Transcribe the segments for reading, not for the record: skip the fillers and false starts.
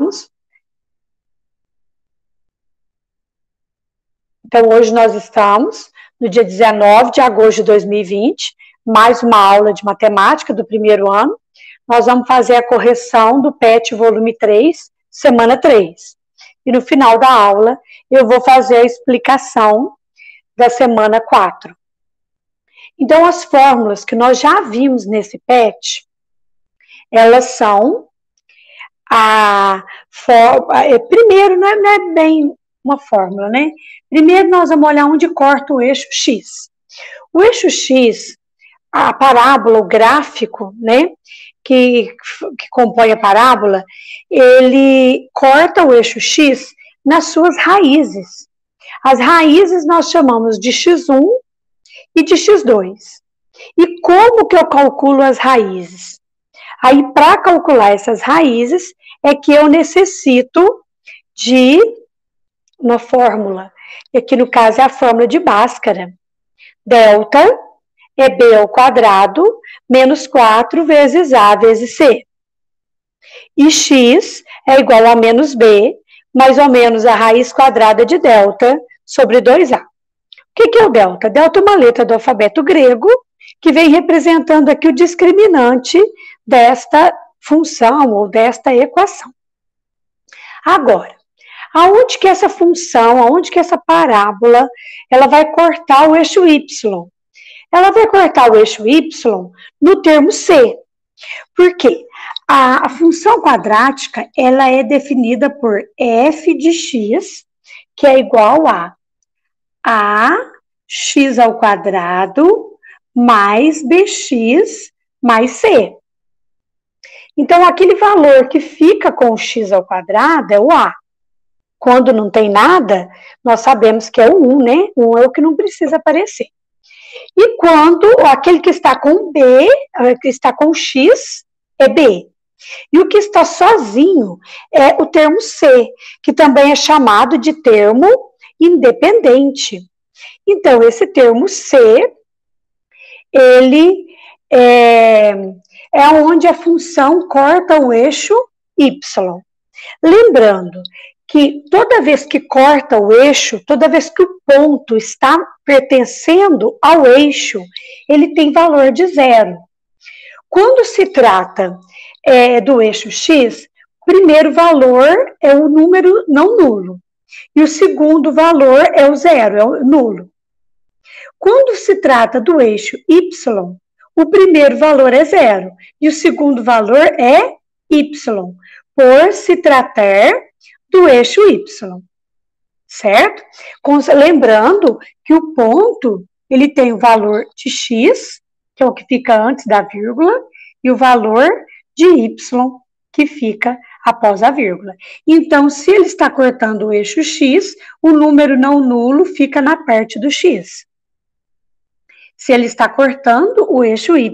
estamos. Então, hoje nós estamos no dia 19 de agosto de 2020, mais uma aula de matemática do primeiro ano. Nós vamos fazer a correção do PET volume 3, semana 3. E no final da aula, eu vou fazer a explicação da semana 4. Então, as fórmulas que nós já vimos nesse PET, elas são primeiro, não é bem uma fórmula, né? Primeiro, nós vamos olhar onde corta o eixo X. O eixo X, a parábola, o gráfico, né, que compõe a parábola, ele corta o eixo X nas suas raízes. As raízes nós chamamos de X1 e de X2. E como que eu calculo as raízes? Aí, para calcular essas raízes, é que eu necessito de uma fórmula. E aqui, no caso, é a fórmula de Bhaskara. Delta é B ao quadrado menos 4 vezes A vezes C. E X é igual a menos B, mais ou menos a raiz quadrada de delta sobre 2A. O que é o delta? Delta é uma letra do alfabeto grego que vem representando aqui o discriminante desta função ou desta equação. Agora, aonde que essa função, aonde que essa parábola, ela vai cortar o eixo Y? Ela vai cortar o eixo Y no termo C. Por quê? A função quadrática, ela é definida por f de x, que é igual a x ao quadrado mais bx mais c. Então, aquele valor que fica com o x ao quadrado é o a. Quando não tem nada, nós sabemos que é o 1, né? 1 é o que não precisa aparecer. E quando aquele que está com B, que está com X, é B. E o que está sozinho é o termo C, que também é chamado de termo independente. Então, esse termo C, ele é onde a função corta o eixo Y. Lembrando que toda vez que corta o eixo, toda vez que o ponto está pertencendo ao eixo, ele tem valor de 0. Quando se trata do eixo X, o primeiro valor é o número não nulo, e o segundo valor é o 0, é o nulo. Quando se trata do eixo Y, o primeiro valor é 0, e o segundo valor é Y, por se tratar do eixo Y, certo? Lembrando que o ponto, ele tem o valor de x, que é o que fica antes da vírgula, e o valor de y, que fica após a vírgula. Então, se ele está cortando o eixo x, o número não nulo fica na parte do x. Se ele está cortando o eixo y,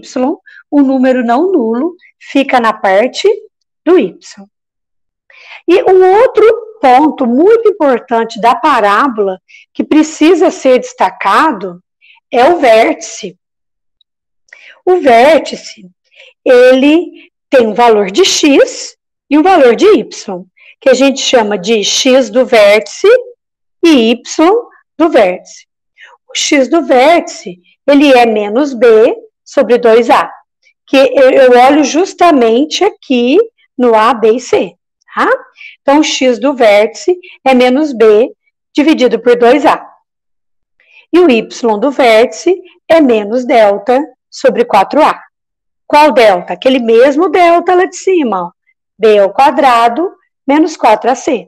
o número não nulo fica na parte do y. E um outro ponto muito importante da parábola, que precisa ser destacado, é o vértice. O vértice, ele tem um valor de x e um valor de y, que a gente chama de x do vértice e y do vértice. O x do vértice, ele é menos b sobre 2a, que eu olho justamente aqui no A, B e C. Tá? Então, o x do vértice é menos b dividido por 2a. E o y do vértice é menos delta sobre 4a. Qual delta? Aquele mesmo delta lá de cima, ó. B ao quadrado menos 4ac.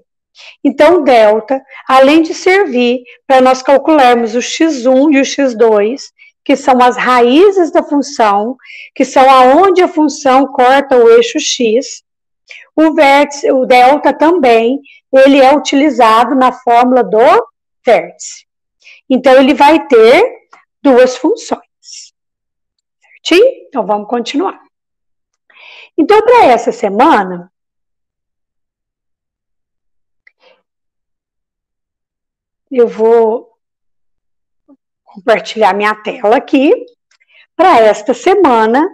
Então, delta, além de servir para nós calcularmos o x1 e o x2, que são as raízes da função, que são aonde a função corta o eixo x, o vértice, o delta também, ele é utilizado na fórmula do vértice. Então, ele vai ter duas funções. Certinho? Então, vamos continuar. Então, para essa semana, eu vou compartilhar minha tela aqui. Para esta semana,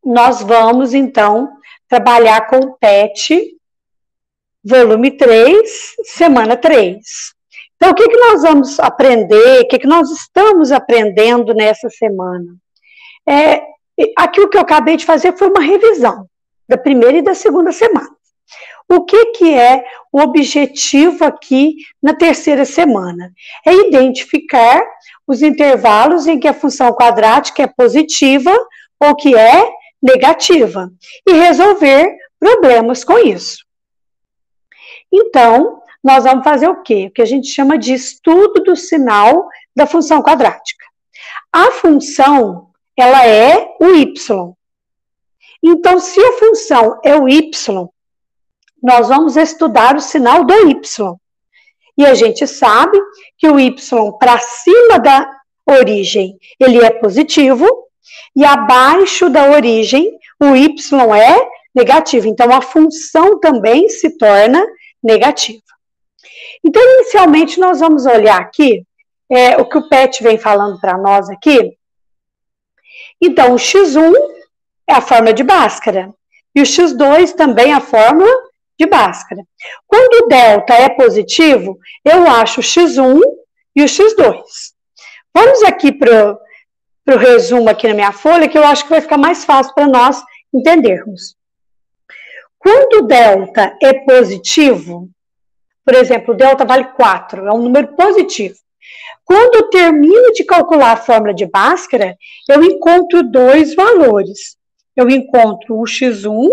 nós vamos, então, trabalhar com o PET, volume 3, semana 3. Então, o que nós vamos aprender, o que nós estamos aprendendo nessa semana? Aquilo que eu acabei de fazer foi uma revisão da primeira e da segunda semana. O que é o objetivo aqui na terceira semana? É identificar os intervalos em que a função quadrática é positiva ou que é negativa e resolver problemas com isso. Então, nós vamos fazer o quê? O que a gente chama de estudo do sinal da função quadrática. A função, ela é o y. Então, se a função é o y, nós vamos estudar o sinal do y. E a gente sabe que o y para cima da origem, ele é positivo, e abaixo da origem, o y é negativo. Então, a função também se torna negativa. Então, inicialmente, nós vamos olhar aqui o que o PET vem falando para nós aqui. Então, o x1 é a fórmula de Bhaskara, e o x2 também é a fórmula de Bhaskara. Quando o delta é positivo, eu acho o x1 e o x2. Vamos aqui para o resumo aqui na minha folha, que eu acho que vai ficar mais fácil para nós entendermos. Quando o delta é positivo, por exemplo, o delta vale 4, é um número positivo. Quando eu termino de calcular a fórmula de Bhaskara, eu encontro dois valores. Eu encontro o x1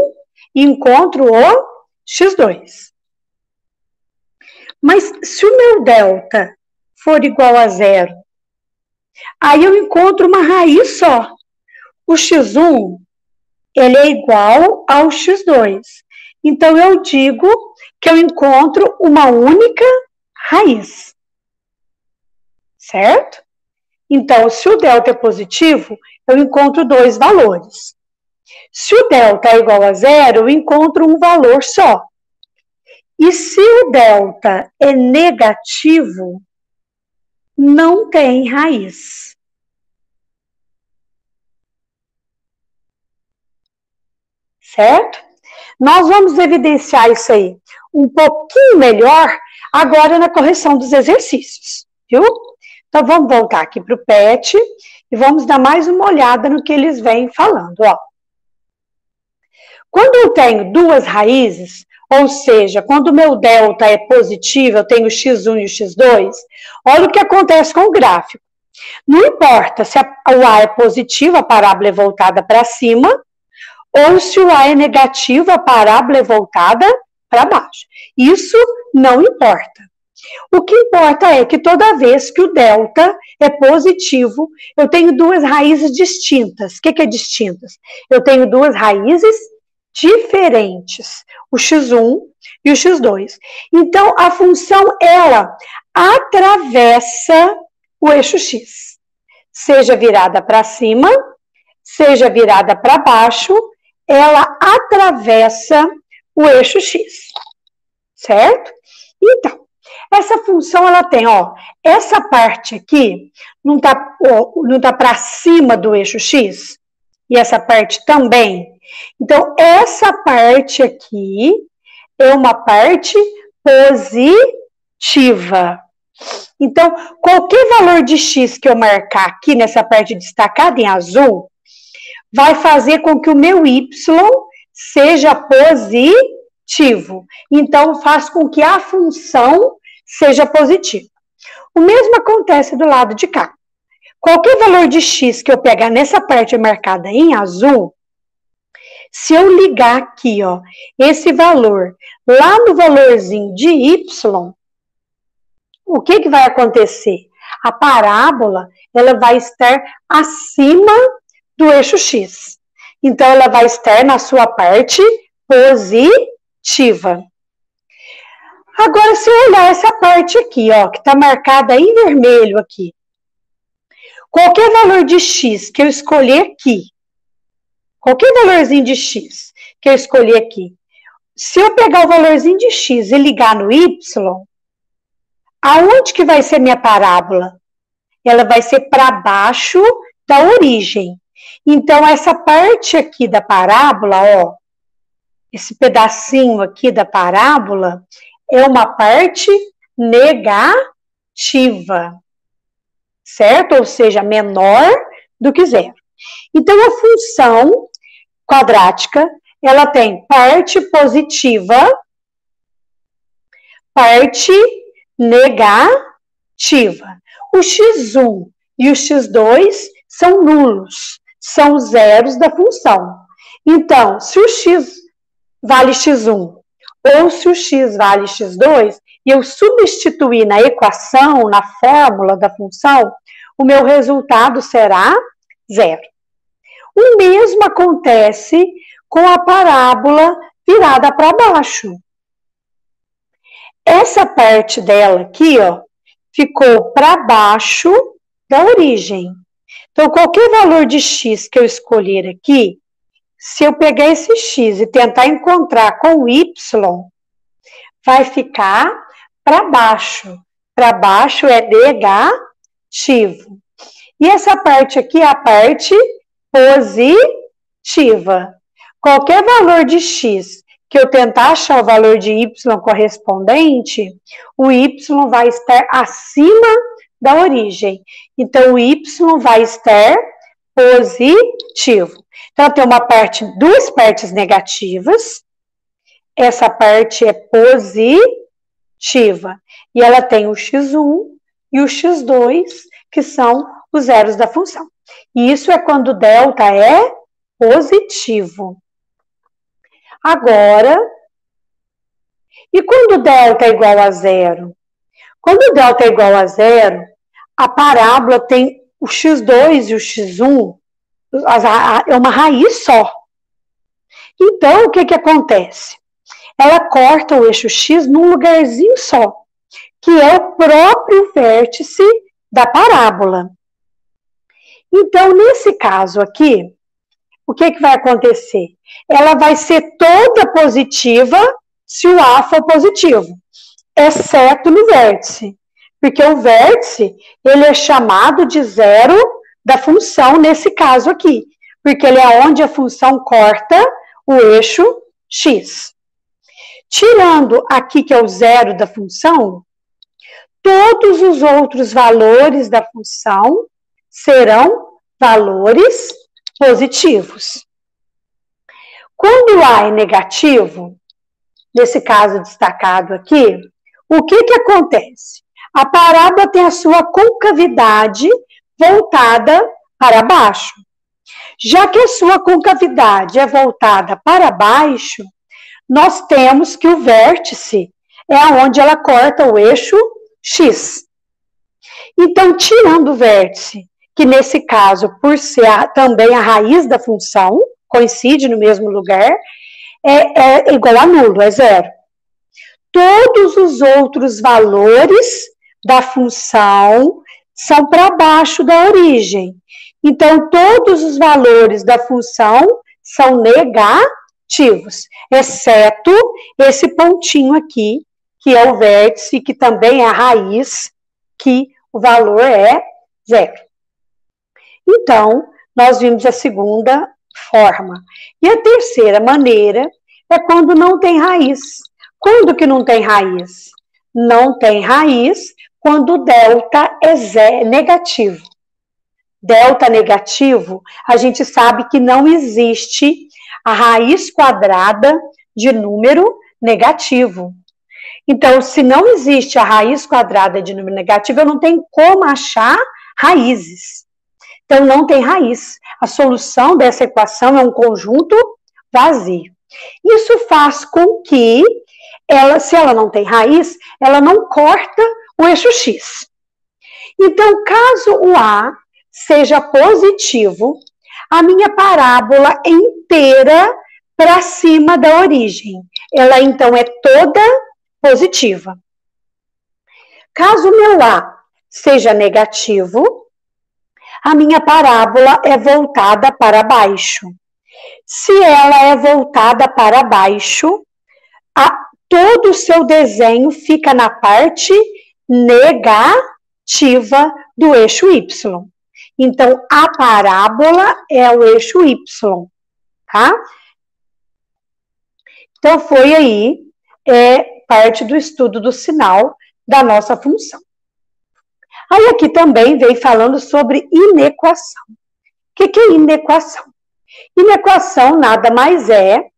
e encontro o x2. Mas se o meu delta for igual a 0, aí eu encontro uma raiz só. O x1, ele é igual ao x2. Então, eu digo que eu encontro uma única raiz. Certo? Então, se o delta é positivo, eu encontro dois valores. Se o delta é igual a 0, eu encontro um valor só. E se o delta é negativo, não tem raiz. Certo? Nós vamos evidenciar isso aí um pouquinho melhor agora na correção dos exercícios, viu? Então, vamos voltar aqui para o PET e vamos dar mais uma olhada no que eles vêm falando, ó. Quando eu tenho duas raízes, ou seja, quando o meu delta é positivo, eu tenho o x1 e o x2, olha o que acontece com o gráfico. Não importa se o A é positivo, a parábola é voltada para cima, ou se o A é negativo, a parábola é voltada para baixo. Isso não importa. O que importa é que toda vez que o delta é positivo, eu tenho duas raízes distintas. O que é distintas? Eu tenho duas raízes diferentes, o x1 e o x2. Então, a função, ela atravessa o eixo x. Seja virada para cima, seja virada para baixo, ela atravessa o eixo x. Certo? Então, essa função, ela tem, ó, essa parte aqui não tá para cima do eixo x, e essa parte também. Então, essa parte aqui é uma parte positiva. Então, qualquer valor de x que eu marcar aqui nessa parte destacada em azul, vai fazer com que o meu y seja positivo. Então, faz com que a função seja positiva. O mesmo acontece do lado de cá. Qualquer valor de x que eu pegar nessa parte marcada em azul, se eu ligar aqui, ó, esse valor lá no valorzinho de y, o que vai acontecer? A parábola, ela vai estar acima do eixo x. Então, ela vai estar na sua parte positiva. Agora, se eu olhar essa parte aqui, ó, que está marcada em vermelho aqui, qualquer valor de x que eu escolher aqui, qualquer valorzinho de x que eu escolher aqui, se eu pegar o valorzinho de x e ligar no y, aonde que vai ser minha parábola? Ela vai ser para baixo da origem. Então, essa parte aqui da parábola, ó, esse pedacinho aqui da parábola é uma parte negativa, certo? Ou seja, menor do que zero. Então, a função quadrática, ela tem parte positiva, parte negativa. O x1 e o x2 são nulos, são os zeros da função. Então, se o x vale x1 ou se o x vale x2, e eu substituir na equação, na fórmula da função, o meu resultado será zero. O mesmo acontece com a parábola virada para baixo. Essa parte dela aqui, ó, ficou para baixo da origem. Então, qualquer valor de x que eu escolher aqui, se eu pegar esse x e tentar encontrar com o y, vai ficar para baixo. Para baixo é negativo. E essa parte aqui é a parte positiva. Qualquer valor de x que eu tentar achar o valor de y correspondente, o y vai estar acima da origem. Então, o y vai estar positivo. Então, tem duas partes negativas. Essa parte é positiva. E ela tem o x1 e o x2, que são os zeros da função. E isso é quando o delta é positivo. Agora, e quando o delta é igual a zero? Quando o delta é igual a zero, a parábola tem o x2 e o x1, é uma raiz só. Então, o que acontece? Ela corta o eixo x num lugarzinho só, que é o próprio vértice da parábola. Então, nesse caso aqui, o que vai acontecer? Ela vai ser toda positiva se o A for positivo, exceto no vértice. Porque o vértice, ele é chamado de zero da função nesse caso aqui. Porque ele é onde a função corta o eixo x. Tirando aqui, que é o zero da função, todos os outros valores da função serão valores positivos. Quando A é negativo, nesse caso destacado aqui, o que acontece? A parábola tem a sua concavidade voltada para baixo. Já que a sua concavidade é voltada para baixo, nós temos que o vértice é onde ela corta o eixo x. Então, tirando o vértice, que nesse caso, por ser também a raiz da função, coincide no mesmo lugar, é igual a nulo, é zero. Todos os outros valores da função são para baixo da origem. Então, todos os valores da função são negativos, exceto esse pontinho aqui, que é o vértice, que também é a raiz, que o valor é zero. Então, nós vimos a segunda forma. E a terceira maneira é quando não tem raiz. Quando que não tem raiz? Não tem raiz quando o delta é negativo. Delta negativo, a gente sabe que não existe a raiz quadrada de número negativo. Então, se não existe a raiz quadrada de número negativo, eu não tenho como achar raízes. Então, não tem raiz. A solução dessa equação é um conjunto vazio. Isso faz com que, se ela não tem raiz, ela não corta o eixo x. Então, caso o A seja positivo, a minha parábola é inteira para cima da origem. Ela, então, é toda positiva. Caso o meu A seja negativo, a minha parábola é voltada para baixo. Se ela é voltada para baixo, todo o seu desenho fica na parte negativa do eixo y. Então, a parábola é o eixo y, tá? Então, foi aí parte do estudo do sinal da nossa função. Aí aqui também vem falando sobre inequação. O que é inequação? Inequação nada mais é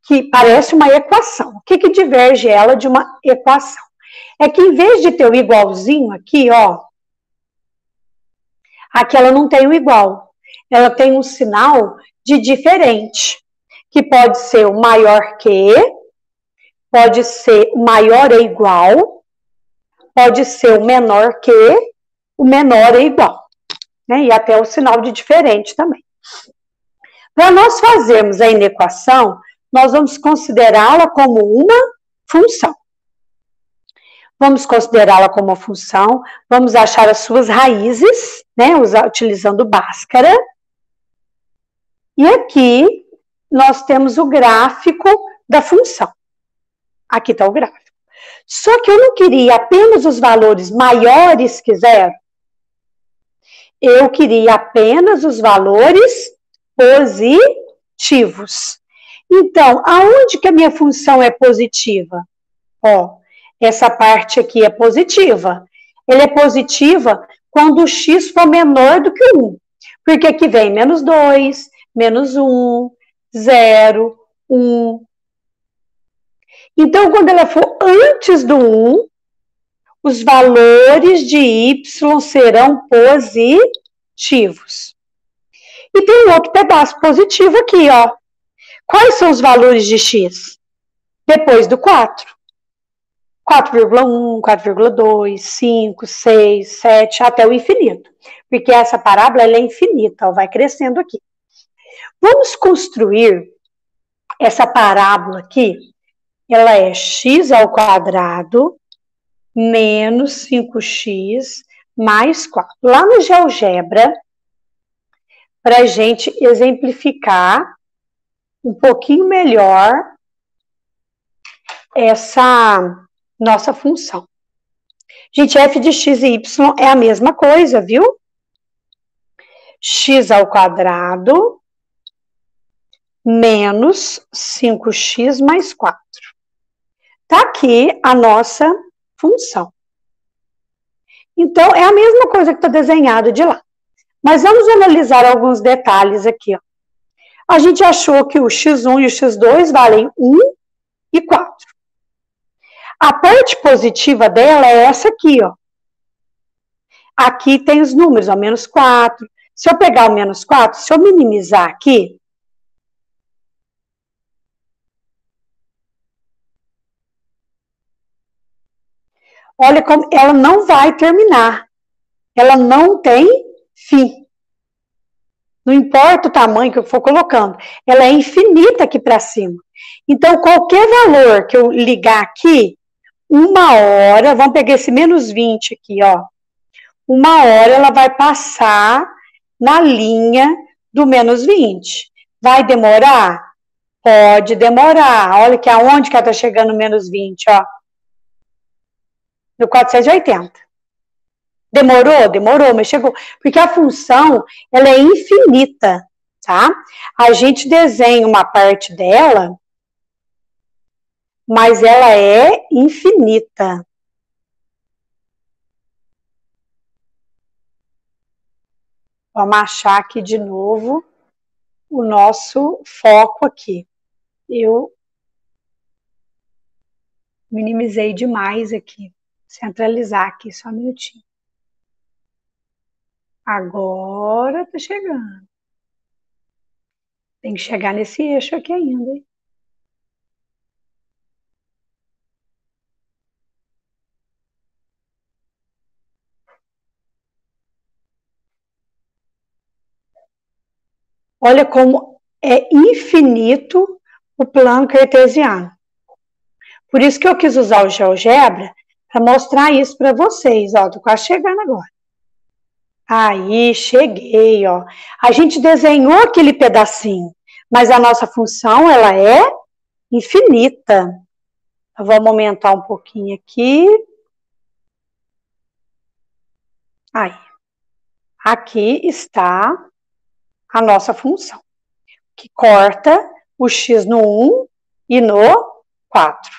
que parece uma equação. O que diverge ela de uma equação? É que em vez de ter o igualzinho aqui, ó, aqui ela não tem o igual. Ela tem um sinal de diferente, que pode ser o maior que, pode ser o maior é igual, pode ser o menor que, o menor é igual. Né? E até o sinal de diferente também. Para nós fazermos a inequação, nós vamos considerá-la como uma função. Vamos considerá-la como uma função, vamos achar as suas raízes, né, utilizando Bhaskara. E aqui nós temos o gráfico da função. Aqui está o gráfico. Só que eu não queria apenas os valores maiores que zero. Eu queria apenas os valores positivos. Então, aonde que a minha função é positiva? Ó, essa parte aqui é positiva. Ela é positiva quando o x for menor do que 1. Porque aqui vem menos 2, menos 1, 0, 1. Então, quando ela for antes do 1, os valores de y serão positivos. E tem um outro pedaço positivo aqui, ó. Quais são os valores de x? Depois do 4. 4,1, 4,2, 5, 6, 7, até o infinito. Porque essa parábola ela é infinita, ó, vai crescendo aqui. Vamos construir essa parábola aqui. Ela é x ao quadrado menos 5x mais 4. Lá no GeoGebra, para a gente exemplificar um pouquinho melhor essa nossa função. Gente, f de x e y é a mesma coisa, viu? X ao quadrado menos 5x mais 4. Tá aqui a nossa função. Então, é a mesma coisa que está desenhado de lá. Mas vamos analisar alguns detalhes aqui, ó. A gente achou que o x1 e o x2 valem 1 e 4. A parte positiva dela é essa aqui, ó. Aqui tem os números, ó, menos 4. Se eu pegar o menos 4, se eu minimizar aqui, olha como ela não vai terminar. Ela não tem fim. Não importa o tamanho que eu for colocando. Ela é infinita aqui para cima. Então, qualquer valor que eu ligar aqui, uma hora, vamos pegar esse menos 20 aqui, ó. Uma hora ela vai passar na linha do menos 20. Vai demorar? Pode demorar. Olha que aonde que ela está chegando no menos 20, ó. No 480. Demorou? Demorou, mas chegou. Porque a função, ela é infinita, tá? A gente desenha uma parte dela, mas ela é infinita. Vamos achar aqui de novo o nosso foco aqui. Eu minimizei demais aqui. Centralizar aqui, só um minutinho. Agora tá chegando. Tem que chegar nesse eixo aqui ainda, hein? Olha como é infinito o plano cartesiano. Por isso que eu quis usar o GeoGebra para mostrar isso para vocês. Ó, tô quase chegando agora. Aí, cheguei, ó. A gente desenhou aquele pedacinho, mas a nossa função, ela é infinita. Então, vamos aumentar um pouquinho aqui. Aí. Aqui está a nossa função, que corta o x no 1 e no 4.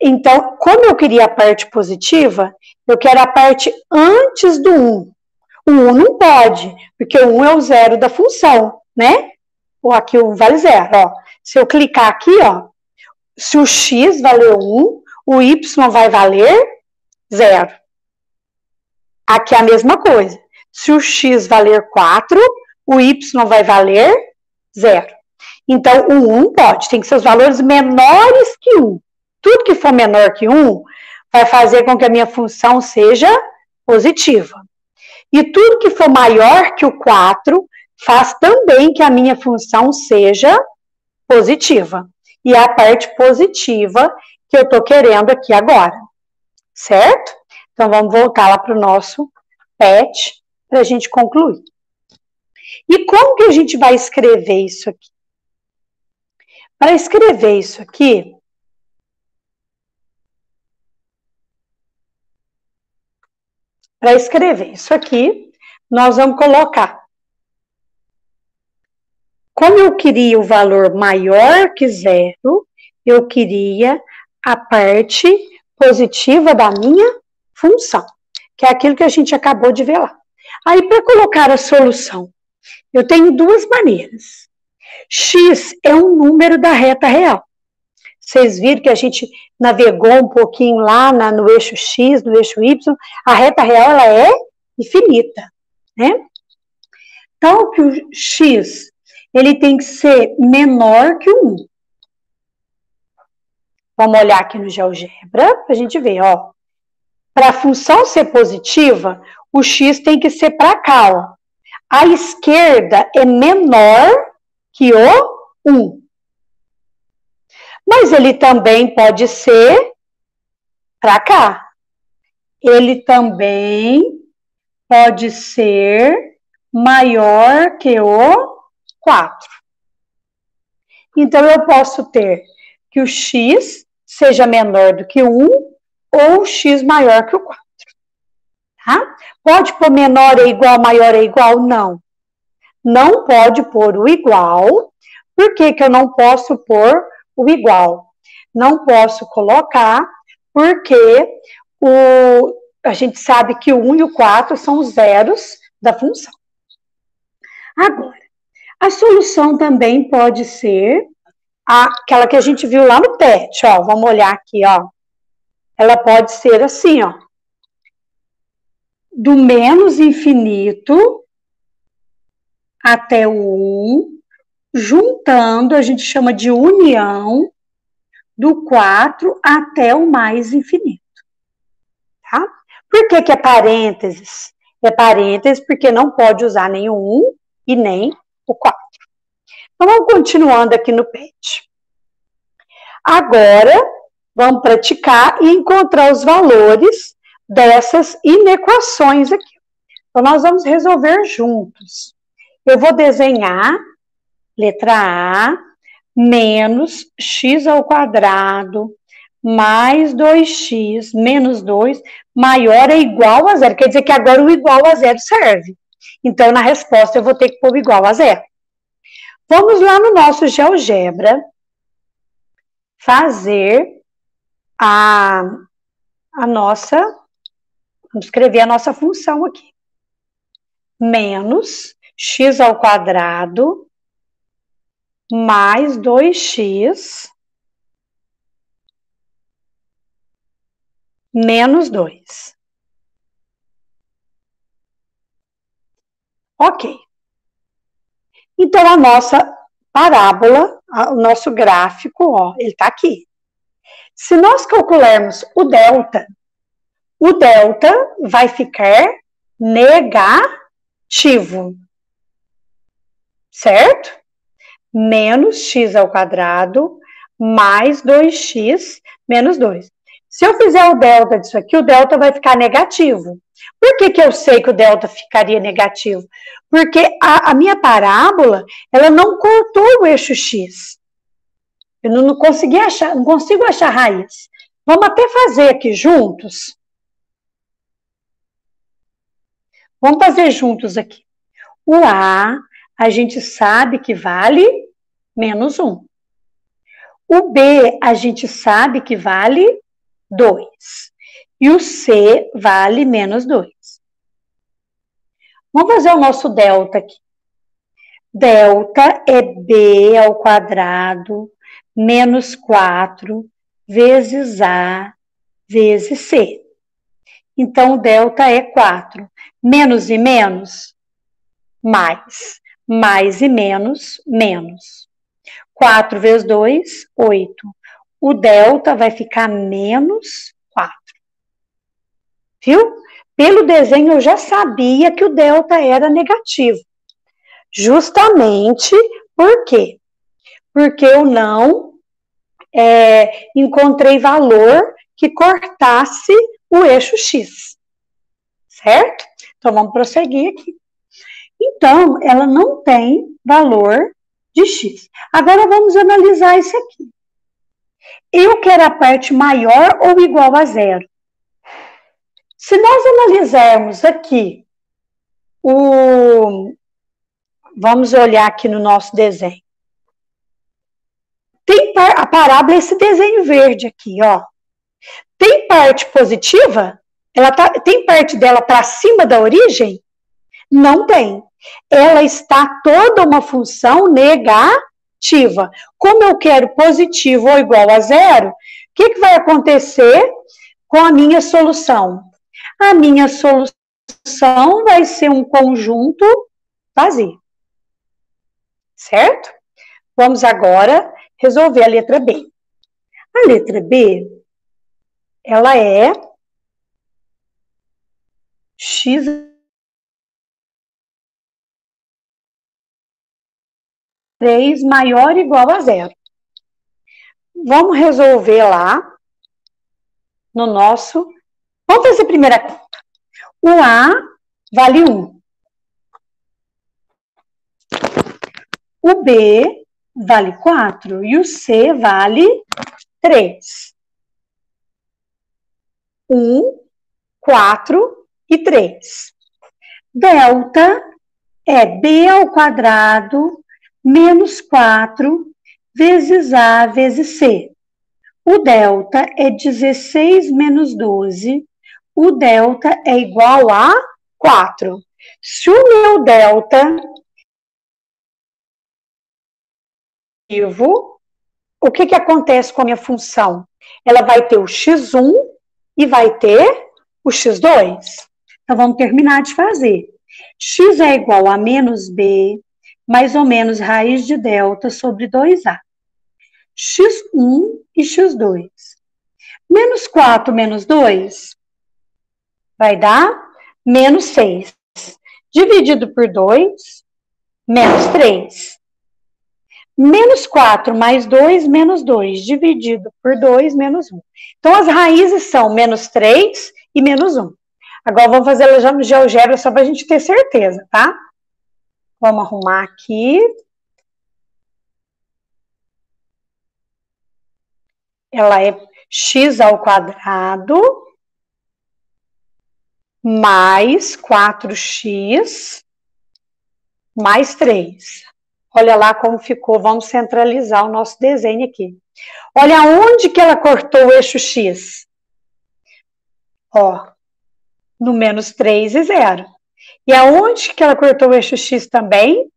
Então, como eu queria a parte positiva, eu quero a parte antes do 1. O 1 não pode, porque o 1 é o zero da função, né? Ou aqui o 1 vale 0, ó. Se eu clicar aqui, ó, se o x valer 1, o y vai valer 0. Aqui é a mesma coisa. Se o x valer 4, o y vai valer 0. Então, o 1 pode, tem que ser os valores menores que 1. Tudo que for menor que 1 vai fazer com que a minha função seja positiva. E tudo que for maior que o 4 faz também que a minha função seja positiva. E é a parte positiva que eu estou querendo aqui agora. Certo? Então, vamos voltar lá para o nosso PET para a gente concluir. E como que a gente vai escrever isso aqui? Para escrever isso aqui, nós vamos colocar. Como eu queria o valor maior que 0, eu queria a parte positiva da minha função, que é aquilo que a gente acabou de ver lá. Aí, para colocar a solução, eu tenho duas maneiras. X é um número da reta real. Vocês viram que a gente navegou um pouquinho lá no eixo X, no eixo Y, a reta real ela é infinita, né? Então, que o X ele tem que ser menor que o 1. Vamos olhar aqui no GeoGebra para a gente ver, ó. Para a função ser positiva, o X tem que ser para cá, ó. A esquerda é menor que o 1. Mas ele também pode ser para cá. Ele também pode ser maior que o 4. Então, eu posso ter que o x seja menor do que 1 ou o x maior que o 4. Tá? Pode pôr menor é igual, maior é igual? Não. Não pode pôr o igual. Por que que eu não posso pôr o igual? Não posso colocar porque a gente sabe que o 1 e o 4 são os zeros da função. Agora, a solução também pode ser aquela que a gente viu lá no PET, ó. Vamos olhar aqui, ó. Ela pode ser assim, ó. Do menos infinito até o 1, juntando, a gente chama de união, do 4 até o mais infinito. Tá? Por que que é parênteses? É parênteses porque não pode usar nem o 1 e nem o 4. Então, vamos continuando aqui no PET. Agora, vamos praticar e encontrar os valores dessas inequações aqui. Então, nós vamos resolver juntos. Eu vou desenhar, letra A, menos x ao quadrado, mais 2x, menos 2, maior é igual a 0. Quer dizer que agora o igual a 0 serve. Então, na resposta, eu vou ter que pôr igual a 0. Vamos lá no nosso GeoGebra fazer a nossa, vamos escrever a nossa função aqui. Menos x ao quadrado mais 2x menos 2. Ok. Então, a nossa parábola, o nosso gráfico, ó, ele está aqui. Se nós calcularmos o delta vai ficar negativo. Certo? Menos x ao quadrado mais 2x menos 2. Se eu fizer o delta disso aqui, o delta vai ficar negativo. Por que que eu sei que o delta ficaria negativo? Porque a minha parábola, ela não cortou o eixo x. Eu não consegui achar, não consigo achar raiz. Vamos até fazer aqui juntos. Vamos fazer juntos aqui. O A, a gente sabe que vale menos 1. O B a gente sabe que vale 2. E o C vale menos 2. Vamos fazer o nosso delta aqui. Delta é B ao quadrado menos 4 vezes A vezes C. Então, o delta é 4. Menos e menos, mais. Mais e menos, menos. 4 vezes 2, 8. O delta vai ficar menos 4. Viu? Pelo desenho eu já sabia que o delta era negativo. Justamente por quê? Porque eu não encontrei valor que cortasse o eixo X. Certo? Então, vamos prosseguir aqui. Então, ela não tem valor de X. Agora, vamos analisar isso aqui. Eu quero a parte maior ou igual a zero. Se nós analisarmos aqui, vamos olhar aqui no nosso desenho. A parábola é esse desenho verde aqui, ó. Tem parte positiva? Tem parte dela para cima da origem? Não tem. Ela está toda uma função negativa. Como eu quero positivo ou igual a zero, o que vai acontecer com a minha solução? A minha solução vai ser um conjunto vazio. Certo? Vamos agora resolver a letra B. A letra B, ela é X maior ou igual a zero. Vamos resolver lá no nosso... Vamos fazer a primeira conta. O A vale 1. O B vale 4 e o C vale 3. 1, 4 e 3. Delta é B ao quadrado menos 4 vezes A vezes C. O delta é 16 menos 12. O delta é igual a 4. Se o meu delta... O que acontece com a minha função? Ela vai ter o x1 e vai ter o x2. Então, vamos terminar de fazer. X é igual a menos b, mais ou menos raiz de delta sobre 2a. x1 e x2. Menos 4 menos 2 vai dar menos 6. Dividido por 2, menos 3. Menos 4 mais 2, menos 2, dividido por 2, menos 1. Então, as raízes são menos 3 e menos 1. Agora, vamos fazer ela no GeoGebra só para a gente ter certeza, tá? Vamos arrumar aqui. Ela é x ao quadrado mais 4x mais 3. Olha lá como ficou, vamos centralizar o nosso desenho aqui. Olha onde que ela cortou o eixo X. Ó, no menos 3 e 0. E aonde que ela cortou o eixo X também?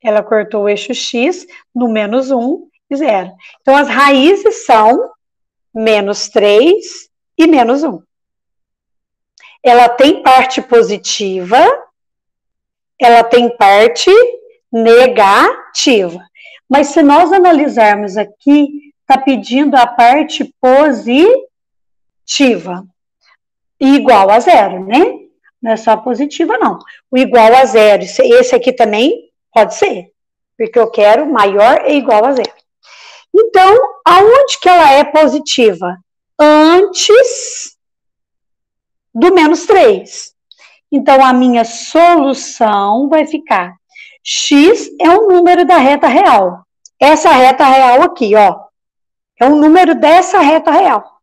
Ela cortou o eixo X no menos 1 e 0. Então, as raízes são menos 3 e menos 1. Ela tem parte positiva, ela tem parte negativa. Mas se nós analisarmos aqui, está pedindo a parte positiva. E igual a 0, né? Não é só positiva, não. O igual a 0, esse aqui também pode ser. Porque eu quero maior e igual a 0. Então, aonde que ela é positiva? Antes do menos 3. Então, a minha solução vai ficar x é um número da reta real. Essa reta real aqui, ó, é um número dessa reta real.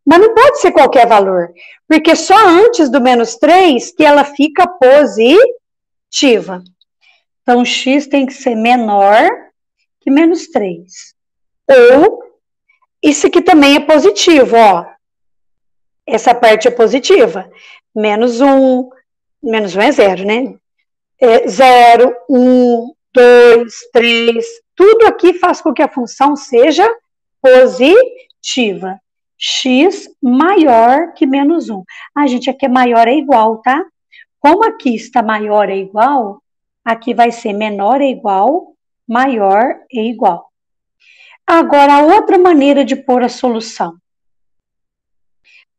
Mas não pode ser qualquer valor, porque só antes do menos 3 que ela fica positiva. Então, x tem que ser menor que menos 3. Ou, isso aqui também é positivo, ó. Essa parte é positiva. Menos 1 é 0, né? 0, 1, 2, 3. Tudo aqui faz com que a função seja positiva. X maior que menos 1. Gente, aqui é maior é igual, tá? Como aqui está maior é igual, aqui vai ser menor é igual, maior é igual. Agora, a outra maneira de pôr a solução.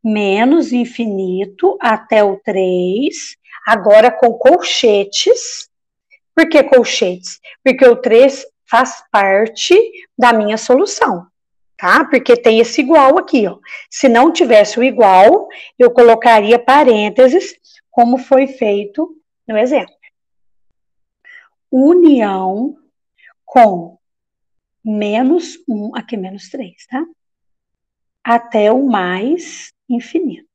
Menos infinito até o 3, agora com colchetes. Por que colchetes? Porque o 3 faz parte da minha solução, tá? Porque tem esse igual aqui, ó. Se não tivesse o igual, eu colocaria parênteses, como foi feito no exemplo. União com menos 1, aqui menos 3, tá? Até o mais infinito.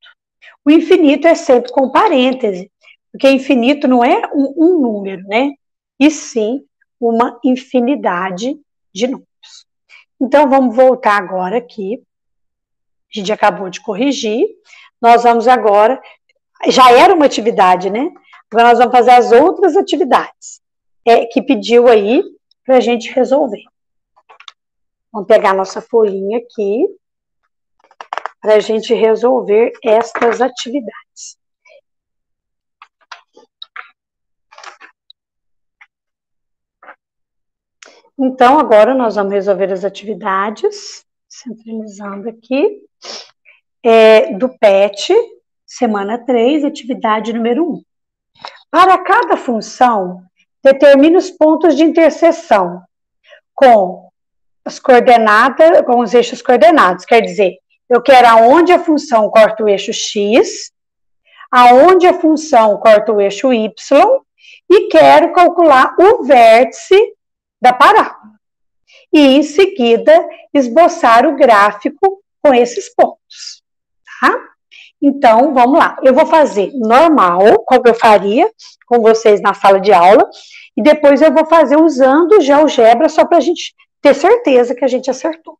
O infinito é sempre com parêntese, porque infinito não é um número, né? E sim uma infinidade de números. Então, vamos voltar agora aqui. A gente acabou de corrigir. Nós vamos agora... Já era uma atividade, né? Agora nós vamos fazer as outras atividades que pediu aí para a gente resolver. Vamos pegar nossa folhinha aqui para a gente resolver estas atividades. Então, agora nós vamos resolver as atividades, centralizando aqui, do PET, semana 3, atividade número 1. Para cada função, determine os pontos de interseção com as coordenadas, com os eixos coordenados. Quer dizer, eu quero aonde a função corta o eixo X, aonde a função corta o eixo Y, e quero calcular o vértice da parábola. E, em seguida, esboçar o gráfico com esses pontos, tá? Então, vamos lá. Eu vou fazer normal, como eu faria com vocês na sala de aula, e depois eu vou fazer usando o GeoGebra, só para a gente ter certeza que a gente acertou.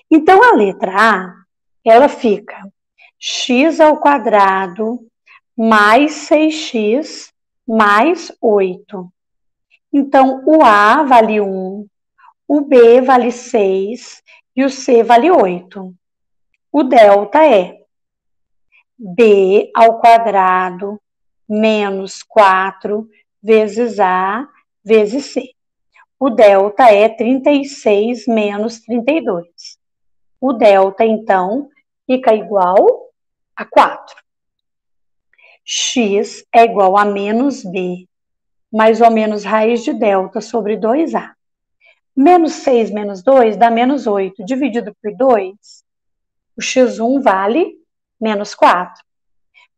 Então, a letra A, ela fica x ao quadrado mais 6x mais 8. Então, o A vale 1, o B vale 6 e o C vale 8. O delta é B ao quadrado menos 4 vezes A vezes C. O delta é 36 menos 32. O delta, então, fica igual a 4. X é igual a menos B, mais ou menos raiz de delta sobre 2A. Menos 6 menos 2 dá menos 8. Dividido por 2, o x1 vale menos 4.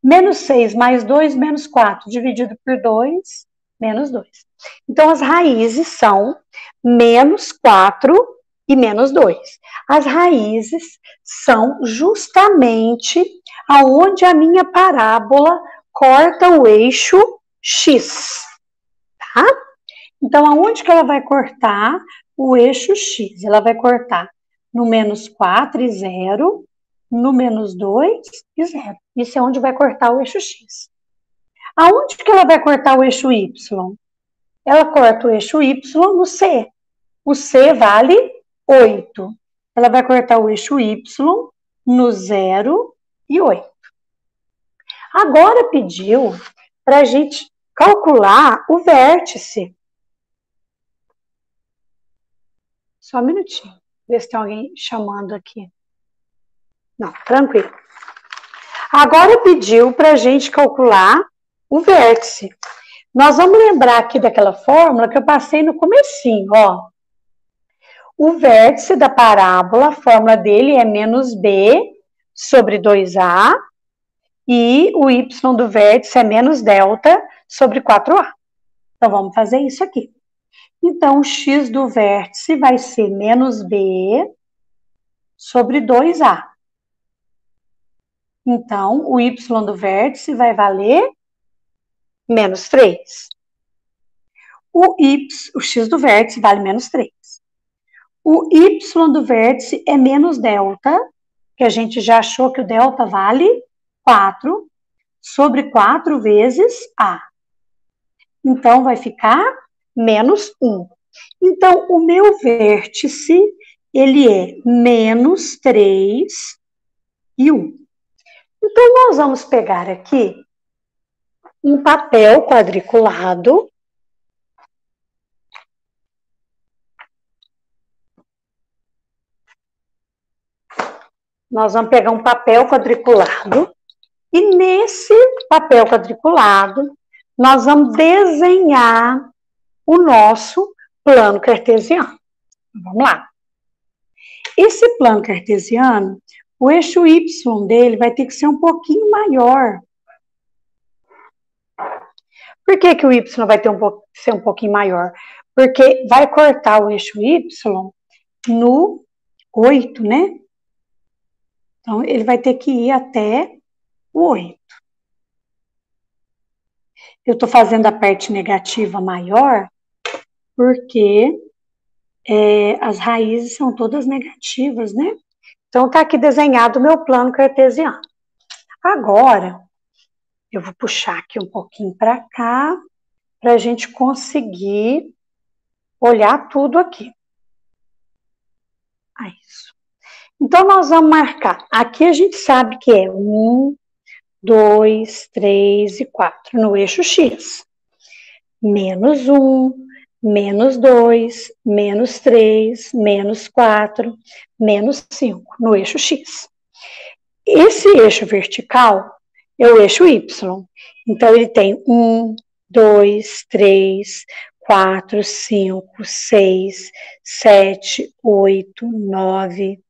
Menos 6 mais 2, menos 4. Dividido por 2, menos 2. Então, as raízes são menos 4 e menos 2. As raízes são justamente aonde a minha parábola corta o eixo X, tá? Então, aonde que ela vai cortar o eixo X? Ela vai cortar no menos 4 e 0, no menos 2 e 0. Isso é onde vai cortar o eixo X. Aonde que ela vai cortar o eixo Y? Ela corta o eixo Y no C. O C vale 8. Ela vai cortar o eixo Y no 0 e 8. Agora pediu para a gente calcular o vértice. Só um minutinho. Ver se tem alguém chamando aqui. Não, tranquilo. Agora pediu para a gente calcular o vértice. Nós vamos lembrar aqui daquela fórmula que eu passei no comecinho, ó. O vértice da parábola, a fórmula dele é menos B sobre 2A, e o y do vértice é menos delta sobre 4A. Então, vamos fazer isso aqui. Então, o x do vértice vai ser menos B sobre 2A. Então, o y do vértice vai valer menos 3. O x do vértice vale menos 3. O y do vértice é menos delta, que a gente já achou que o delta vale 4, sobre 4 vezes A. Então, vai ficar menos 1. Então, o meu vértice, ele é menos 3 e 1. Então, nós vamos pegar aqui um papel quadriculado. Nós vamos pegar um papel quadriculado e nesse papel quadriculado nós vamos desenhar o nosso plano cartesiano. Vamos lá. Esse plano cartesiano, o eixo y dele vai ter que ser um pouquinho maior. Por que que o y vai ter ser um pouquinho maior? Porque vai cortar o eixo y no 8, né? Então, ele vai ter que ir até o 8. Eu estou fazendo a parte negativa maior porque as raízes são todas negativas, né? Então, está aqui desenhado o meu plano cartesiano. Agora, eu vou puxar aqui um pouquinho para cá, para a gente conseguir olhar tudo aqui. Isso. Então, nós vamos marcar. Aqui a gente sabe que é 1, 2, 3 e 4 no eixo X. Menos 1, menos 2, menos 3, menos 4, menos 5 no eixo X. Esse eixo vertical é o eixo Y. Então, ele tem 1, 2, 3, 4, 5, 6, 7, 8, 9,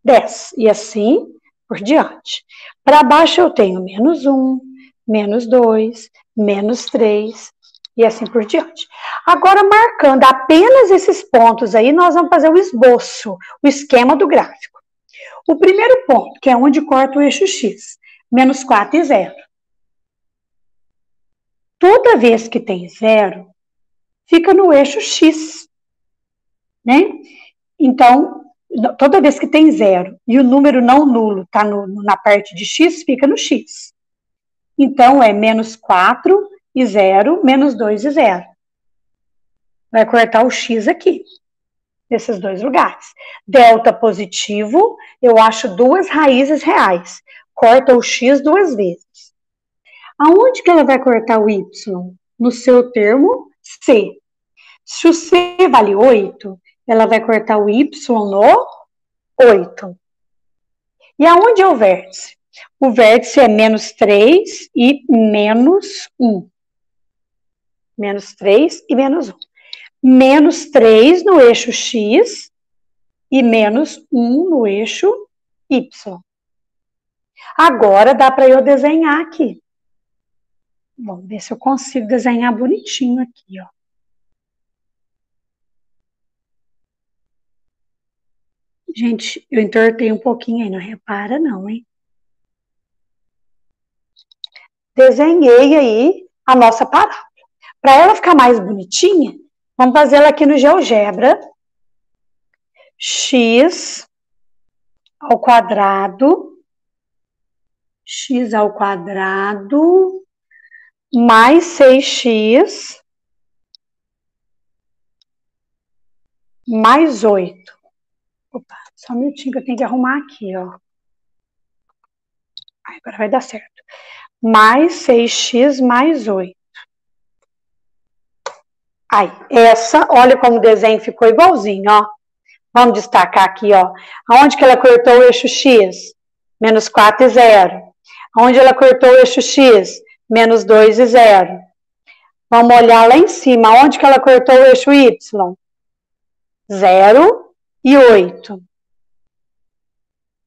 10. E assim por diante. Para baixo eu tenho menos 1, menos 2, menos 3 e assim por diante. Agora, marcando apenas esses pontos aí, nós vamos fazer o esboço, o esquema do gráfico. O primeiro ponto, que é onde corta o eixo X, menos 4 e 0. Toda vez que tem 0, fica no eixo X, né? Então, toda vez que tem 0 e o número não nulo está na parte de X, fica no X. Então, é menos 4 e 0, menos 2 e 0. Vai cortar o X aqui, nesses dois lugares. Delta positivo, eu acho 2 raízes reais. Corta o X 2 vezes. Aonde que ela vai cortar o Y? No seu termo C. Se o C vale 8, ela vai cortar o Y no 8. E aonde é o vértice? O vértice é menos 3 e menos 1. Menos 3 e menos 1. Menos 3 no eixo X e menos 1 no eixo Y. Agora dá para eu desenhar aqui. Vamos ver se eu consigo desenhar bonitinho aqui, ó. Gente, eu entortei um pouquinho aí, não repara não, hein? Desenhei aí a nossa parábola. Para ela ficar mais bonitinha, vamos fazer ela aqui no GeoGebra. X ao quadrado mais 6x mais 8. Opa, só um minutinho que eu tenho que arrumar aqui, ó. Agora vai dar certo. Mais 6x mais 8. Aí, olha como o desenho ficou igualzinho, ó. Vamos destacar aqui, ó. Aonde que ela cortou o eixo X? Menos 4 e 0. Aonde ela cortou o eixo X? Menos 2 e 0. Vamos olhar lá em cima. Aonde que ela cortou o eixo Y? 0 e 8.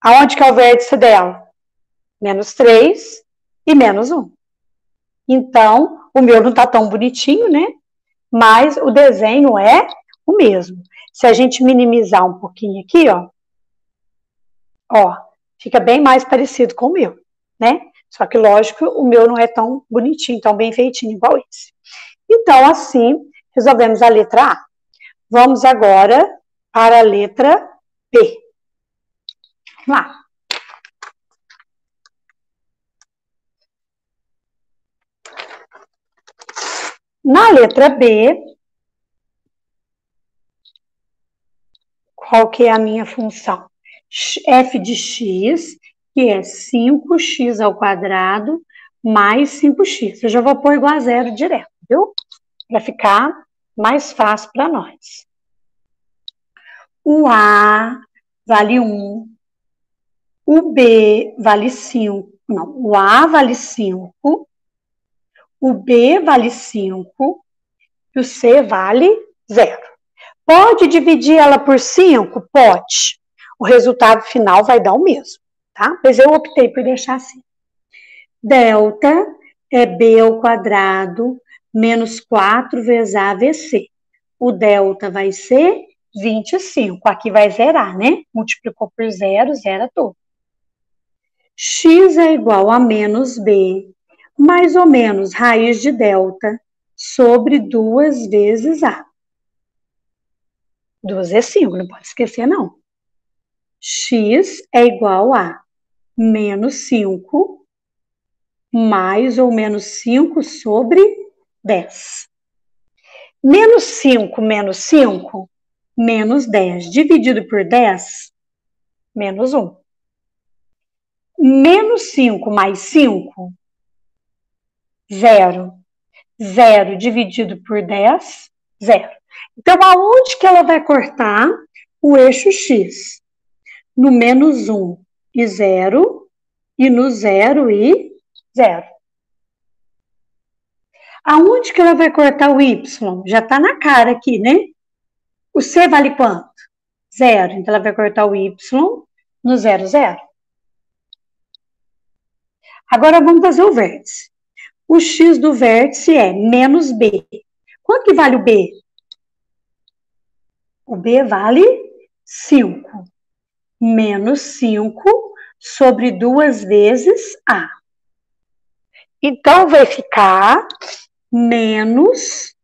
Aonde que é o vértice dela? Menos 3 e menos 1. Então, o meu não tá tão bonitinho, né? Mas o desenho é o mesmo. Se a gente minimizar um pouquinho aqui, ó, fica bem mais parecido com o meu, né? Só que, lógico, o meu não é tão bonitinho, tão bem feitinho igual esse. Então, assim, resolvemos a letra A. Vamos agora para a letra B. Vamos lá. Na letra B, qual que é a minha função? F de x, que é 5x ao quadrado mais 5x. Eu já vou pôr igual a zero direto, viu? Para ficar mais fácil para nós. O A vale 1, o B vale 5, não, o A vale 5, o B vale 5 e o C vale 0. Pode dividir ela por 5? Pode. O resultado final vai dar o mesmo, tá? Mas eu optei por deixar assim. Delta é B ao quadrado menos 4 vezes A vezes C. O delta vai ser 25. Aqui vai zerar, né? Multiplicou por 0, zera tudo. X é igual a menos B, mais ou menos raiz de delta, sobre 2 vezes A. 2 é 5, não pode esquecer, não. X é igual a menos 5, mais ou menos 5 sobre 10. Menos 5 menos 5, menos 10. Dividido por 10, menos 1. Menos 5 mais 5, 0. 0 dividido por 10, 0. Então, aonde que ela vai cortar o eixo X? No menos 1 e 0, e no 0 e 0. Aonde que ela vai cortar o Y? Já está na cara aqui, né? O C vale quanto? 0. Então, ela vai cortar o Y no 0, 0. Agora, vamos fazer o vértice. O X do vértice é menos B. Quanto que vale o B? O B vale 5. Menos 5 sobre 2 vezes A. Então, vai ficar menos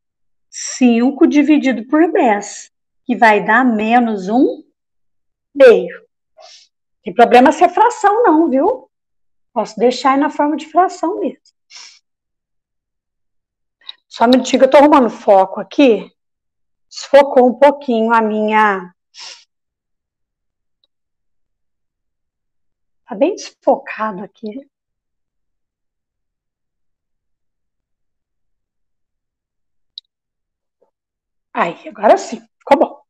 5 dividido por 10, que vai dar menos 1 meio. Não tem problema se é fração não, viu? Posso deixar aí na forma de fração mesmo. Só um minutinho que eu tô arrumando foco aqui. Desfocou um pouquinho a minha... Tá bem desfocado aqui. Aí, agora sim, ficou bom.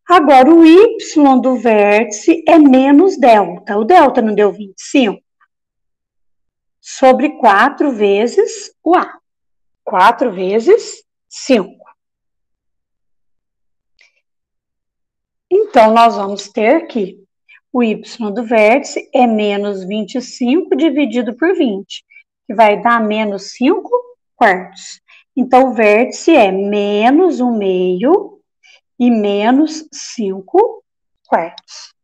Agora, o Y do vértice é menos delta. O delta não deu 25? Sobre 4 vezes o A. 4 vezes 5. Então, nós vamos ter que o Y do vértice é menos 25 dividido por 20, que vai dar menos 5 quartos. Então, o vértice é menos 1 meio e menos 5 quartos.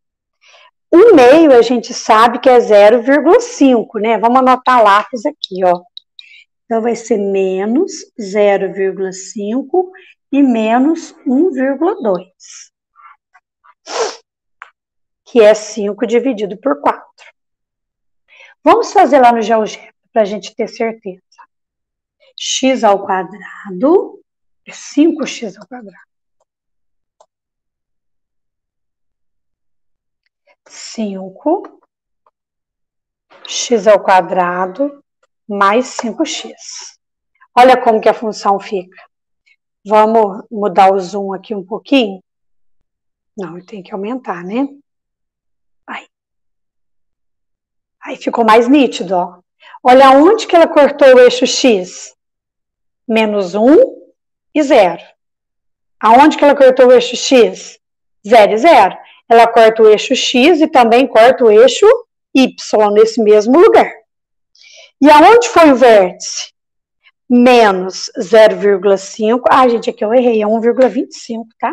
1 meio a gente sabe que é 0,5, né? Vamos anotar lápis aqui, ó. Então, vai ser menos 0,5 e menos 1,2. Que é 5 dividido por 4. Vamos fazer lá no GeoGebra, para a gente ter certeza. X ao quadrado é 5x ao quadrado. 5 x ao quadrado mais 5x. Olha como que a função fica. Vamos mudar o zoom aqui um pouquinho? Não, tem que aumentar, né? Aí ficou mais nítido, ó. Olha onde que ela cortou o eixo X. Menos 1 e 0. Aonde que ela cortou o eixo X? 0 e 0. Ela corta o eixo X e também corta o eixo Y nesse mesmo lugar. E aonde foi o vértice? Menos 0,5. Ah, gente, aqui eu errei, é 1,25, tá?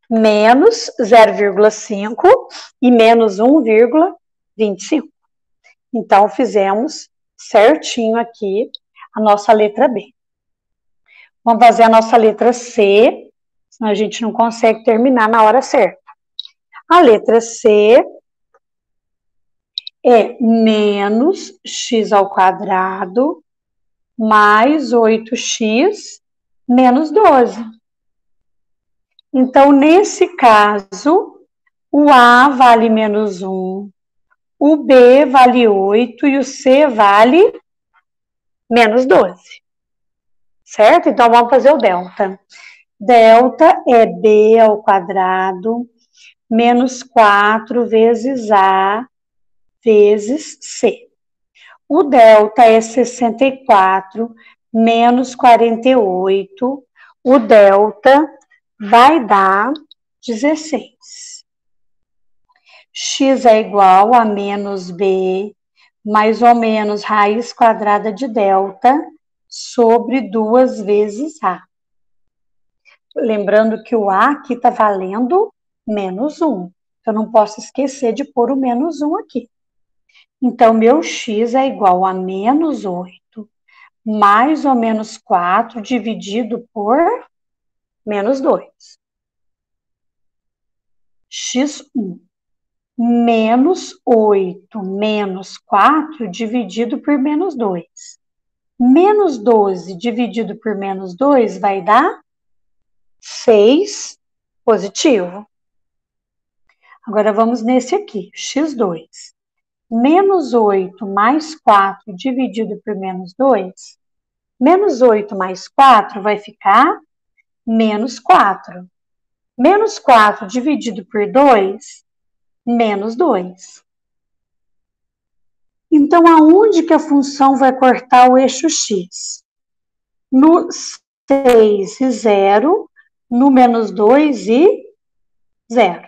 Menos 0,5 e menos 1,25. Então, fizemos certinho aqui a nossa letra B. Vamos fazer a nossa letra C, senão a gente não consegue terminar na hora certa. A letra C é menos x ao quadrado mais 8x menos 12. Então, nesse caso, o A vale menos 1, o B vale 8 e o C vale menos 12. Certo? Então, vamos fazer o delta. Delta é B ao quadrado menos 4 vezes A vezes C. O delta é 64 menos 48. O delta vai dar 16. X é igual a menos B, mais ou menos raiz quadrada de delta, sobre 2 vezes A. Lembrando que o A aqui está valendo menos 1. Eu não posso esquecer de pôr o menos 1 aqui. Então, meu X é igual a menos 8, mais ou menos 4, dividido por menos 2. X1. Menos 8 menos 4 dividido por menos 2. Menos 12 dividido por menos 2 vai dar 6 positivo. Agora vamos nesse aqui, x2. Menos 8 mais 4 dividido por menos 2. Menos 8 mais 4 vai ficar menos 4. Menos 4 dividido por 2, menos 2. Então, aonde que a função vai cortar o eixo x? No 6 e 0, no menos 2 e 0.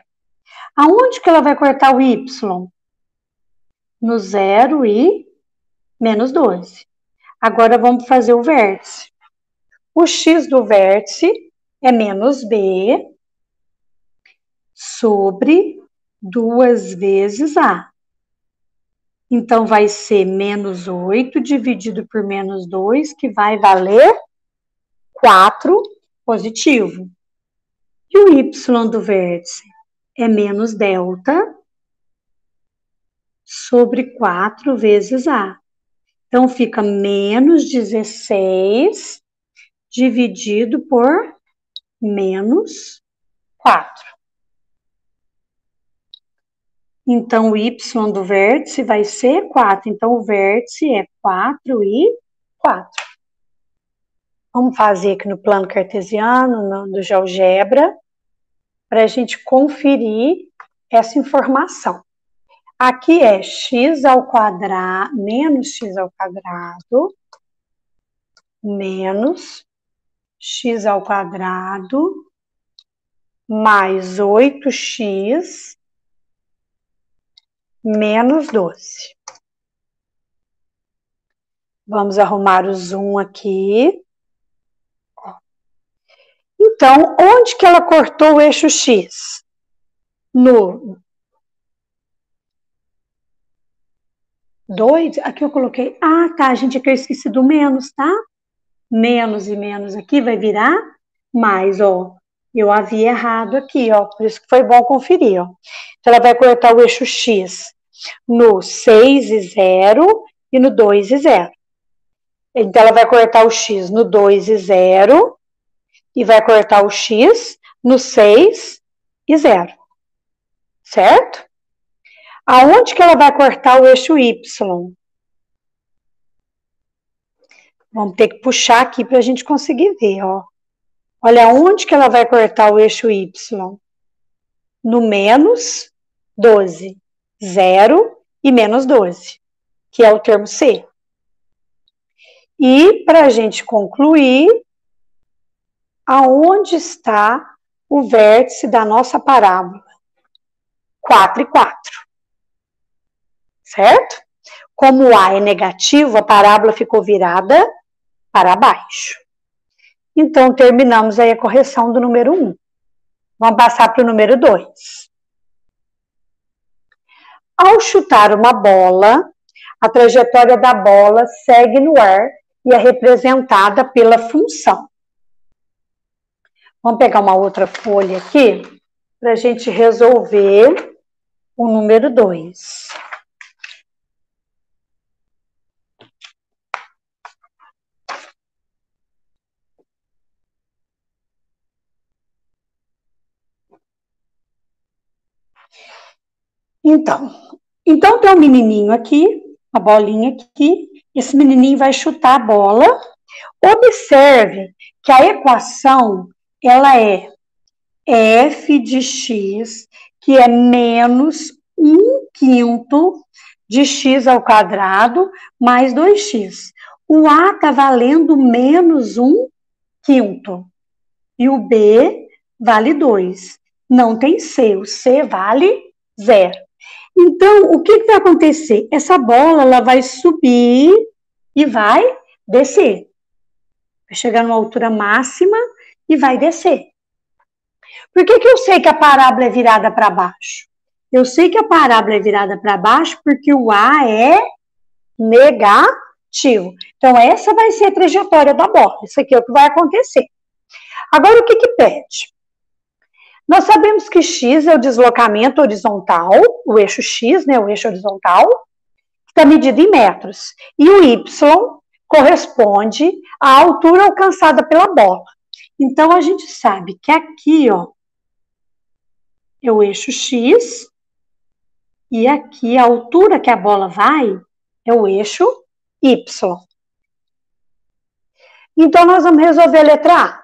Aonde que ela vai cortar o y? No 0 e menos 12. Agora vamos fazer o vértice. O x do vértice é menos b sobre 2 vezes a. Então, vai ser menos 8 dividido por menos 2, que vai valer 4 positivo. E o y do vértice é menos delta sobre 4 vezes a. Então, fica menos 16 dividido por menos 4. Então, o y do vértice vai ser 4. Então, o vértice é 4 e 4. Vamos fazer aqui no plano cartesiano, do GeoGebra, para a gente conferir essa informação. Aqui é x ao quadrado, menos x ao quadrado, menos x ao quadrado, mais 8x, menos 12. Vamos arrumar o zoom aqui. Então, onde que ela cortou o eixo x? No 2, aqui eu coloquei, tá, gente, aqui eu esqueci do menos, tá? Menos e menos aqui vai virar mais, ó. Eu havia errado aqui, ó, por isso que foi bom conferir, ó. Então, ela vai cortar o eixo x no 6 e 0 e no 2 e 0. Então, ela vai cortar o x no 2 e 0 e vai cortar o x no 6 e 0. Certo? Aonde que ela vai cortar o eixo y? Vamos ter que puxar aqui para a gente conseguir ver, ó. Olha onde que ela vai cortar o eixo y. No menos 12, 0 e menos 12, que é o termo C. E, para a gente concluir, aonde está o vértice da nossa parábola? 4 e 4. Certo? Como o A é negativo, a parábola ficou virada para baixo. Então, terminamos aí a correção do número 1. Vamos passar para o número 2. Ao chutar uma bola, a trajetória da bola segue no ar e é representada pela função. Vamos pegar uma outra folha aqui para a gente resolver o número 2. Então tem um menininho aqui, a bolinha aqui, esse menininho vai chutar a bola. Observe que a equação, ela é f de x, que é menos 1/5 de x ao quadrado, mais 2x. O A está valendo menos 1/5. E o B vale 2. Não tem C, o C vale 0. Então, o que vai acontecer? Essa bola ela vai subir e vai descer. Vai chegar numa altura máxima e vai descer. Por que eu sei que a parábola é virada para baixo? Eu sei que a parábola é virada para baixo porque o A é negativo. Então, essa vai ser a trajetória da bola. Isso aqui é o que vai acontecer. Agora, o que pede? Nós sabemos que x é o deslocamento horizontal, o eixo x, né, o eixo horizontal, que está medido em metros. E o y corresponde à altura alcançada pela bola. Então, a gente sabe que aqui, ó, é o eixo x, e aqui a altura que a bola vai é o eixo y. Então, nós vamos resolver a letra A.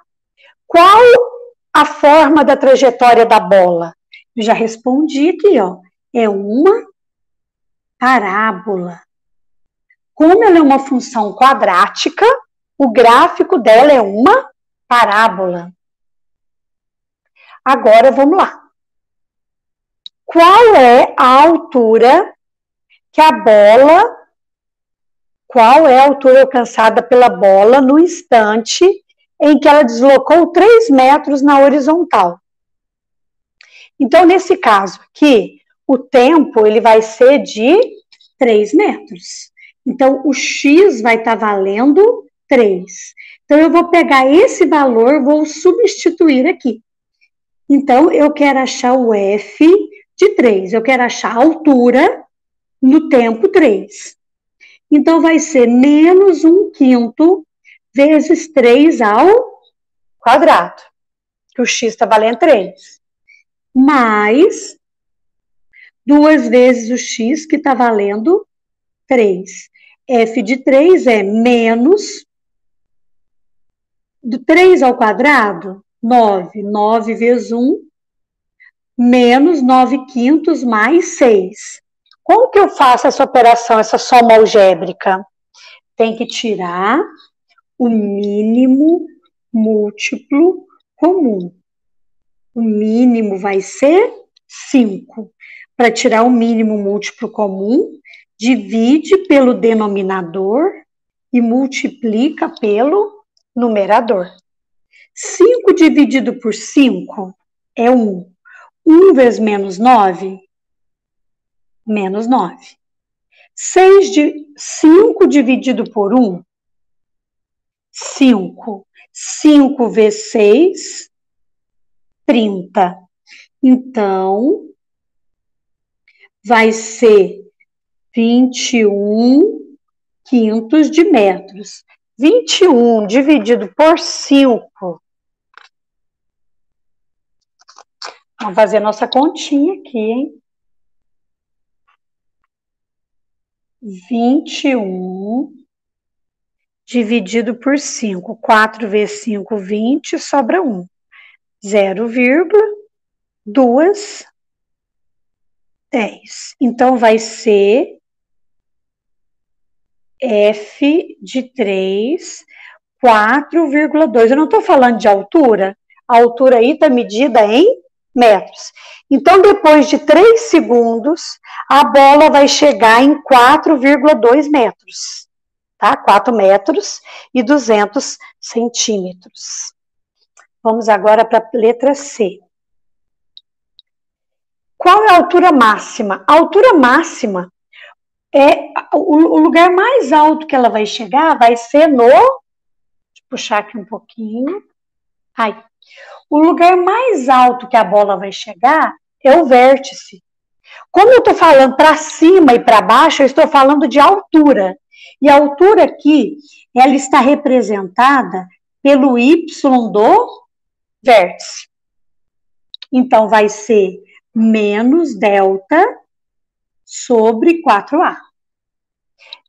Qual a forma da trajetória da bola? Eu já respondi aqui, ó. É uma parábola. Como ela é uma função quadrática, o gráfico dela é uma parábola. Agora, vamos lá. Qual é a altura que a bola... Qual é a altura alcançada pela bola no instante em que ela deslocou 3 metros na horizontal? Então, nesse caso aqui, o tempo ele vai ser de 3 metros. Então, o x vai estar valendo 3. Então, eu vou pegar esse valor, vou substituir aqui. Então, eu quero achar o f de 3. Eu quero achar a altura no tempo 3. Então, vai ser menos 1/5 vezes 3 ao quadrado, que o x está valendo 3. Mais 2 vezes o x, que está valendo 3. F de 3 é menos do 3 ao quadrado, 9. 9 vezes 1, menos 9/5 mais 6. Como que eu faço essa operação, essa soma algébrica? Tem que tirar o mínimo múltiplo comum. O mínimo vai ser 5. Para tirar o mínimo múltiplo comum, divide pelo denominador e multiplica pelo numerador. 5 dividido por 5 é 1. 1 vezes menos 9, menos 9. 5 dividido por 1, 5. 5 vezes 6, 30. Então, vai ser 21/5 de metros. 21 dividido por 5. Vamos fazer nossa continha aqui, hein? 21 dividido por 5. 4 vezes 5, 20, sobra 1. 0,2, 10. Então, vai ser F de 3, 4,2. Eu não estou falando de altura. A altura aí está medida em metros. Então, depois de 3 segundos, a bola vai chegar em 4,2 metros. Tá? 4 metros e 200 centímetros. Vamos agora para a letra C. Qual é a altura máxima? A altura máxima é o lugar mais alto que ela vai chegar, vai ser no... Deixa eu puxar aqui um pouquinho. O lugar mais alto que a bola vai chegar é o vértice. Como eu estou falando para cima e para baixo, eu estou falando de altura. E a altura aqui, ela está representada pelo y do vértice. Então, vai ser menos delta sobre 4A.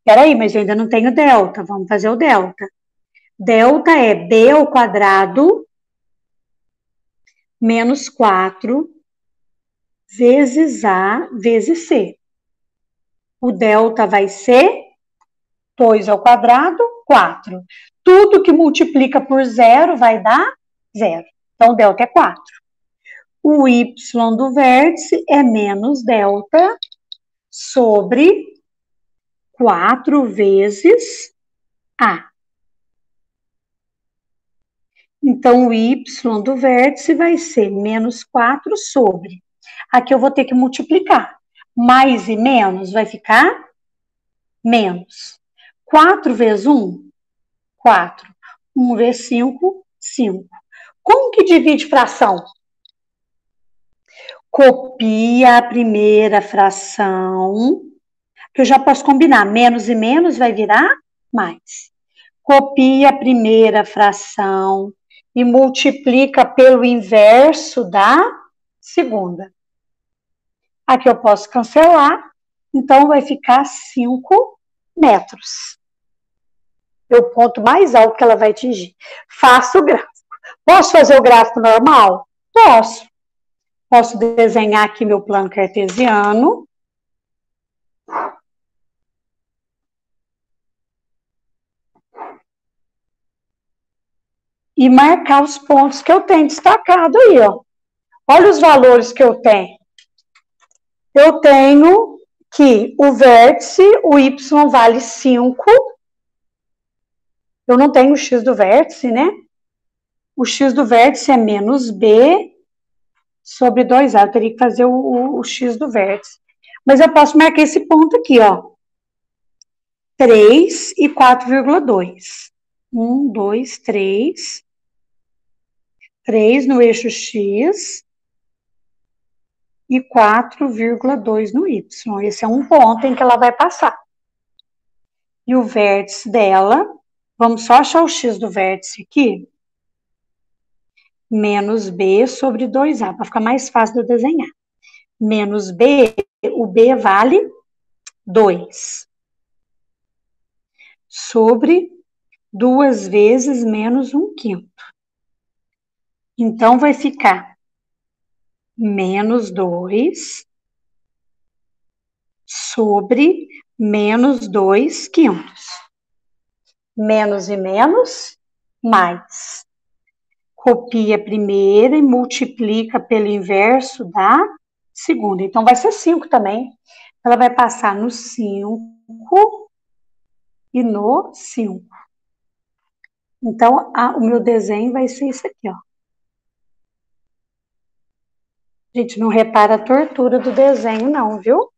Peraí, mas eu ainda não tenho delta. Vamos fazer o delta. Delta é b ao quadrado menos 4 vezes A vezes C. O delta vai ser 2 ao quadrado, 4. Tudo que multiplica por zero vai dar zero. Então, delta é 4. O y do vértice é menos delta sobre 4 vezes A. Então, o y do vértice vai ser menos 4 sobre. Aqui eu vou ter que multiplicar. Mais e menos vai ficar menos. 4 vezes 1, 4. 1 vezes 5, 5. Como que divide fração? Copia a primeira fração, que eu já posso combinar. Menos e menos vai virar mais. Copia a primeira fração e multiplica pelo inverso da segunda. Aqui eu posso cancelar, então vai ficar 5 metros. É o ponto mais alto que ela vai atingir. Faço o gráfico. Posso fazer o gráfico normal? Posso. Posso desenhar aqui meu plano cartesiano. E marcar os pontos que eu tenho destacado aí, ó. Olha os valores que eu tenho. Eu tenho que o vértice, o y vale 5. Eu não tenho o x do vértice, né? O x do vértice é menos b sobre 2a. Eu teria que fazer o x do vértice. Mas eu posso marcar esse ponto aqui, ó. 3 e 4,2. 1, 2, 3. 3 no eixo x e 4,2 no y. Esse é um ponto em que ela vai passar. E o vértice dela, vamos só achar o x do vértice aqui. Menos b sobre 2a, para ficar mais fácil de eu desenhar. Menos b, o b vale 2. Sobre 2 vezes menos 1/5. Então, vai ficar menos 2 sobre menos 2/5. Menos e menos, mais. Copia a primeira e multiplica pelo inverso da segunda. Então, vai ser 5 também. Ela vai passar no 5 e no 5. Então, o meu desenho vai ser isso aqui, ó. Gente, não repara a tortura do desenho, não, viu?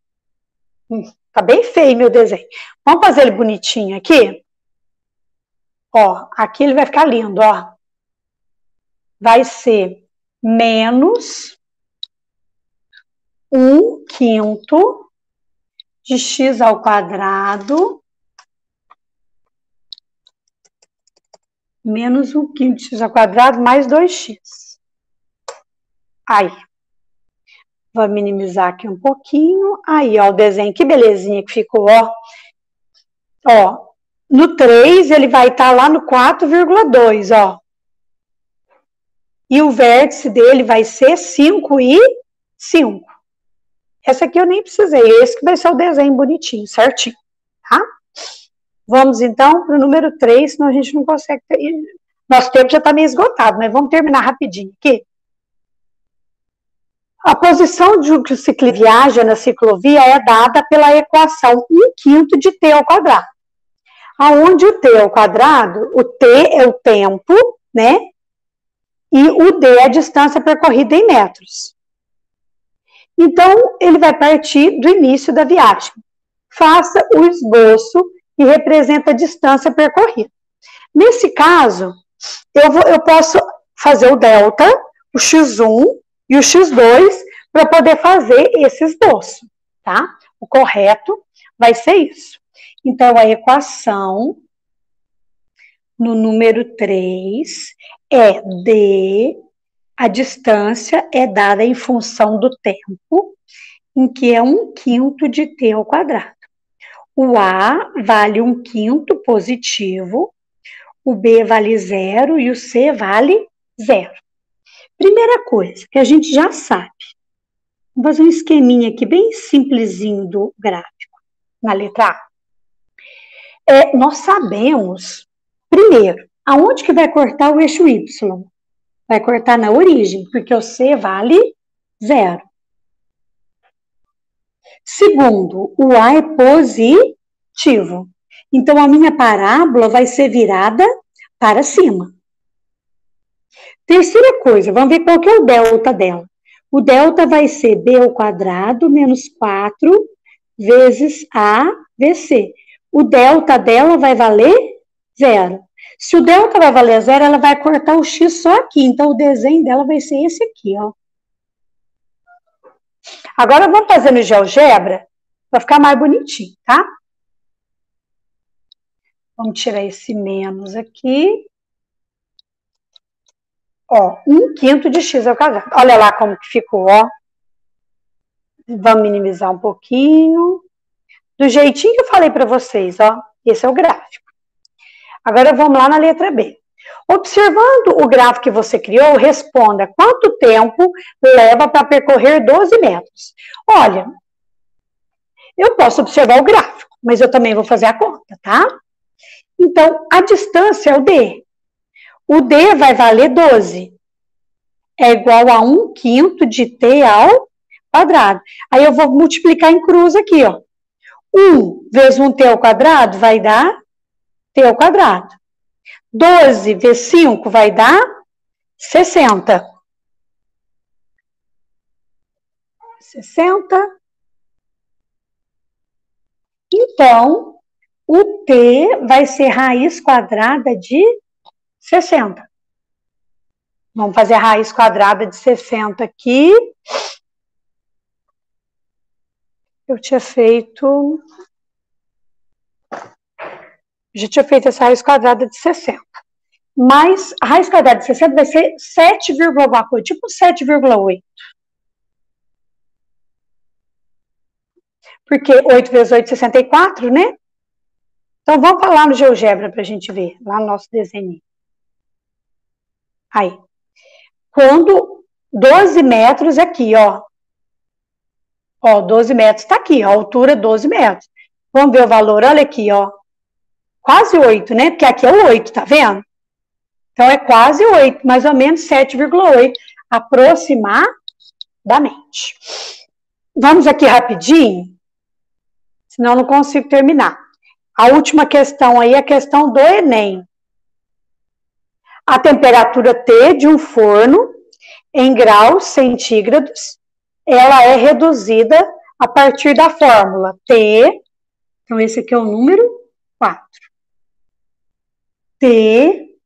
Tá bem feio meu desenho. Vamos fazer ele bonitinho aqui? Ó, aqui ele vai ficar lindo, ó. Vai ser menos 1/5 de x ao quadrado menos 1/5 de x ao quadrado mais 2x. Aí. Vou minimizar aqui um pouquinho. Aí, ó, o desenho, que belezinha que ficou, ó. Ó, no 3 ele vai estar lá no 4,2, ó. E o vértice dele vai ser 5 e 5. Essa aqui eu nem precisei, esse que vai ser o desenho bonitinho, certinho, tá? Vamos, então, para o número 3, senão a gente não consegue... Nosso tempo já está meio esgotado, mas vamos terminar rapidinho aqui. A posição de que o ciclo viaja na ciclovia é dada pela equação 1/5 de t ao quadrado. Aonde o t ao quadrado, o t é o tempo, né? E o d é a distância percorrida em metros. Então, ele vai partir do início da viagem. Faça o esboço que representa a distância percorrida. Nesse caso, eu posso fazer o delta, o x1 e o x2 para poder fazer esse esboço, tá? O correto vai ser isso. Então, a equação no número 3 é d, a distância é dada em função do tempo, em que é 1/5 de t ao quadrado. O A vale 1/5 positivo, o B vale 0 e o C vale 0. Primeira coisa que a gente já sabe, vou fazer um esqueminha aqui bem simplesinho do gráfico, na letra A. Nós sabemos, primeiro, aonde que vai cortar o eixo Y? Vai cortar na origem, porque o C vale 0. Segundo, o A é positivo. Então, a minha parábola vai ser virada para cima. Terceira coisa, vamos ver qual que é o delta dela. O delta vai ser b ao quadrado menos 4 vezes ABC. O delta dela vai valer 0. Se o delta vai valer 0, ela vai cortar o x só aqui. Então, o desenho dela vai ser esse aqui, ó. Agora, vamos fazer no GeoGebra, para ficar mais bonitinho, tá? Vamos tirar esse menos aqui. Ó, 1/5 de x ao quadrado. Olha lá como que ficou, ó. Vamos minimizar um pouquinho. Do jeitinho que eu falei para vocês, ó. Esse é o gráfico. Agora, vamos lá na letra B. Observando o gráfico que você criou, responda quanto tempo leva para percorrer 12 metros. Olha, eu posso observar o gráfico, mas eu também vou fazer a conta, tá? Então, a distância é o D. O D vai valer 12. É igual a 1/5 de t ao quadrado. Aí eu vou multiplicar em cruz aqui, ó. 1 vezes 1t ao quadrado vai dar t ao quadrado. 12 vezes 5 vai dar 60. 60. Então, o t vai ser raiz quadrada de 60. Vamos fazer a raiz quadrada de 60 aqui. Eu tinha feito... Já tinha feito essa raiz quadrada de 60. Mas a raiz quadrada de 60 vai ser 7, alguma coisa, tipo 7,8. Porque 8 vezes 8 é 64, né? Então, vamos falar no GeoGebra para a gente ver, lá no nosso desenho. Aí. Quando 12 metros aqui, ó. Ó, 12 metros está aqui, ó, a altura 12 metros. Vamos ver o valor, olha aqui, ó. Quase 8, né? Porque aqui é o 8, tá vendo? Então, é quase 8, mais ou menos 7,8, aproximadamente. Vamos aqui rapidinho, senão eu não consigo terminar. A última questão aí é a questão do Enem. A temperatura T de um forno em graus centígrados, ela é reduzida a partir da fórmula T, então esse aqui é o número 4. T,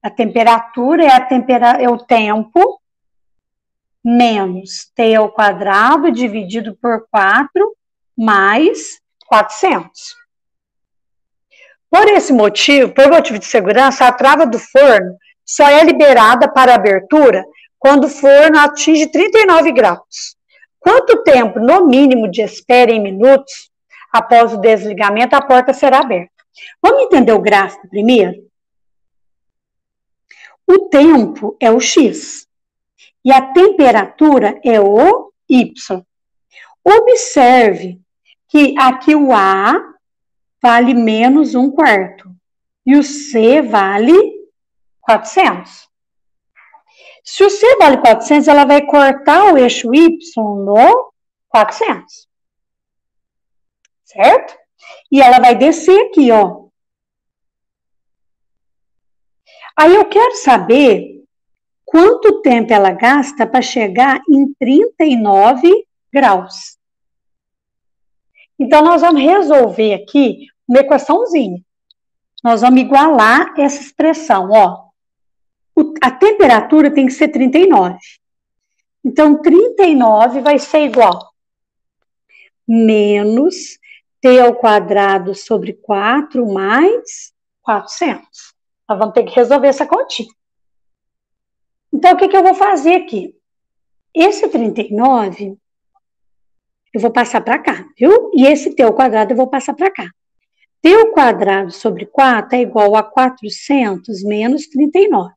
a temperatura é o tempo, menos T ao quadrado dividido por 4, mais 400. Por esse motivo, por motivo de segurança, a trava do forno só é liberada para abertura quando o forno atinge 39 graus. Quanto tempo, no mínimo, de espera em minutos após o desligamento, a porta será aberta? Vamos entender o gráfico primeiro? O tempo é o X e a temperatura é o Y. Observe que aqui o A vale menos 1/4 e o C vale 400. Se o C vale 400, ela vai cortar o eixo Y no 400. Certo? E ela vai descer aqui, ó. Aí eu quero saber quanto tempo ela gasta para chegar em 39 graus. Então, nós vamos resolver aqui uma equaçãozinha. Nós vamos igualar essa expressão, ó. a temperatura tem que ser 39. Então, 39 vai ser igual menos t ao quadrado sobre 4 mais 400. Nós vamos ter que resolver essa continha. Então, o que eu vou fazer aqui? Esse 39, eu vou passar para cá, viu? E esse t ao quadrado eu vou passar para cá. T ao quadrado sobre 4 é igual a 400 menos 39.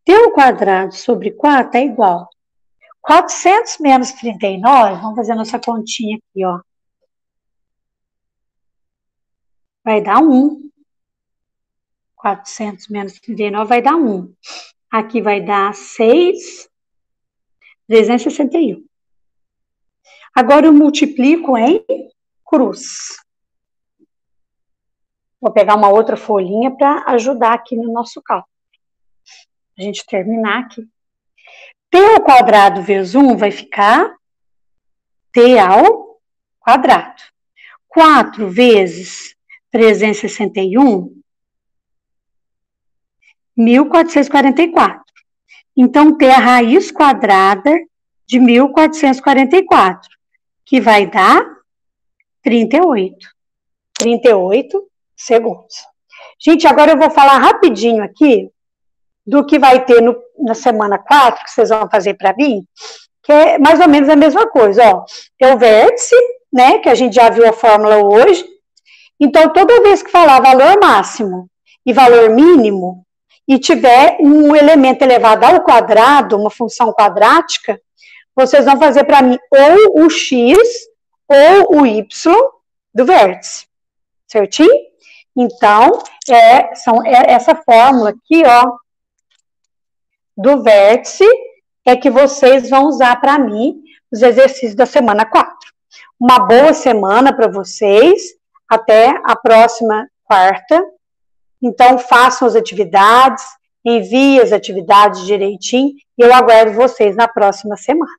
T ao quadrado sobre 4 é igual 400 menos 39, vamos fazer a nossa continha aqui, ó. Vai dar 1. 400 menos 39 vai dar 1. Aqui vai dar 6, 361. Agora eu multiplico em cruz. Vou pegar uma outra folhinha para ajudar aqui no nosso cálculo. A gente terminar aqui. T ao quadrado vezes 1 vai ficar T ao quadrado. 4 vezes 361, 1.444. Então, T a raiz quadrada de 1.444, que vai dar 38. 38 segundos. Gente, agora eu vou falar rapidinho aqui do que vai ter na semana 4, que vocês vão fazer para mim, que é mais ou menos a mesma coisa, ó. É o vértice, né, que a gente já viu a fórmula hoje. Então, toda vez que falar valor máximo e valor mínimo, e tiver um elemento elevado ao quadrado, uma função quadrática, vocês vão fazer para mim ou o x ou o y do vértice, certinho? Então, essa fórmula aqui, ó, do vértice, é que vocês vão usar para mim os exercícios da semana 4. Uma boa semana para vocês, até a próxima quarta. Então, façam as atividades, enviem as atividades direitinho, e eu aguardo vocês na próxima semana.